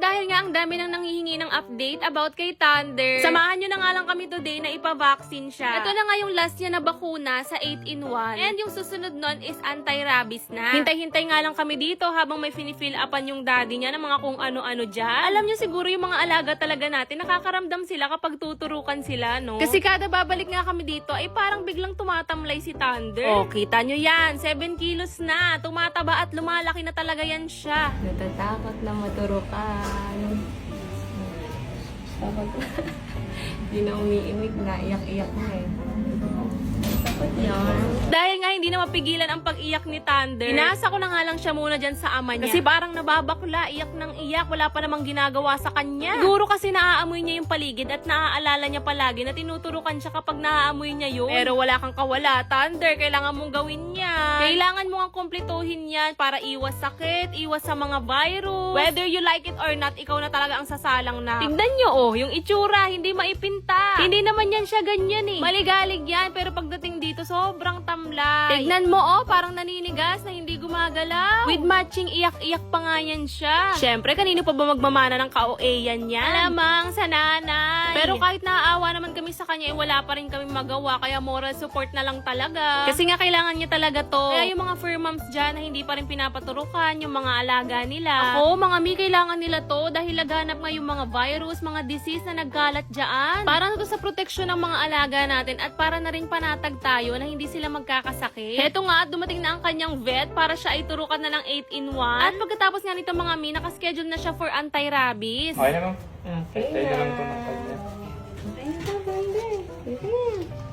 dahil nga ang dami nang nanghihingi ng update about kay Thunder, samahan nyo na nga lang kami today na ipavaccine siya. Ito na nga yung last niya na bakuna sa 8-in-1. And yung susunod nun is anti-rabies na. Hintay-hintay nga lang kami dito habang may finifill upan yung daddy niya ng mga kung ano-ano dyan. Alam nyo siguro yung mga alaga talaga natin, nakakaramdam sila kapag tuturukan sila, no? Kasi kada babalik nga kami dito, ay parang biglang tumatamlay si Thunder. Oh, kita nyo yan, 7 kilos na. Tumataba at lumalaki na talaga yan siya. Natatakot na maturukan. Takot na. Hindi na umiimik na. Iyak-iyak na eh. Takot yan. Dahil nga hindi na mapigilan ang pag-iyak ni Thunder, inasa ko na nga lang siya muna dyan sa ama niya. Kasi parang nababakla, iyak ng iyak, wala pa namang ginagawa sa kanya. Siguro kasi naaamoy niya yung paligid at naaalala niya palagi na tinuturukan siya kapag naaamoy niya yun. Pero wala kang kawala, Thunder, kailangan mong gawin yan. Kailangan mo nga kumpletuhin yan para iwas sakit, iwas sa mga virus. Whether you like it or not, ikaw na talaga ang sasalang na. Tignan nyo oh, yung itsura, hindi maipinta. Hindi naman yan siya ganyan eh. Maligalig yan, pero pagdating dito, sobrang tamlay. Tignan mo oh, parang naninigas na hindi gumagalaw. With matching iyak-iyak pa nga yan siya. Syempre, kanino pa ba magmamana ng ka-OA yan? Alamang sa nanay. Pero kahit naaawa naman kami sa kanya, wala pa rin kami magawa. Kaya moral support na lang talaga. Kasi nga kailangan niya talaga to. Kaya yung mga fur moms dyan na hindi pa rin pinapaturukan, yung mga alaga nila. Ako, mga mi, kailangan nila to dahil laganap nga yung mga virus, mga disease na nagkalat dyan. Para na to sa proteksyon ng mga alaga natin at para na rin panatag tayo na hindi sila magkakasakit. Heto nga, dumating na ang kanyang vet para siya ay turukan na ng 8-in-1. At pagkatapos nga nito mga mi, nakaschedule na siya for anti-rabies. Okay na, ma'am. Okay Tayo na lang ito na. ng kanya. Okay na po, Thunder. Sige na.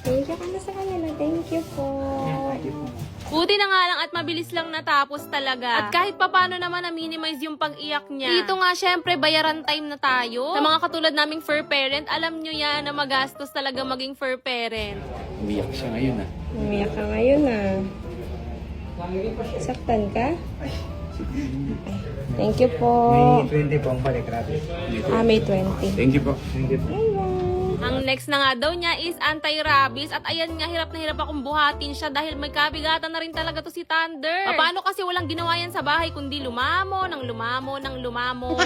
Thank you ka na sa kanila. Thank you po. Thank you po. Buti na nga lang at mabilis lang natapos talaga. At kahit papano naman na-minimize yung pag-iyak niya. Dito nga syempre bayaran time na tayo. Sa mga katulad naming fur parent, alam nyo yan na magastos talaga maging fur parent. Umiyak siya ngayon ah. Umiyak ka ngayon ah. Saktan ka? Thank you po. May 20 po ang balik, grabe. May 20. Thank you po. Thank you po. Ang next na nga daw niya is anti-rabies at ayan nga hirap na hirap akong buhatin siya dahil may kabigatan na rin talaga to si Thunder. Paano kasi walang ginawa yan sa bahay kundi lumamo, nang lumamo, nang lumamo.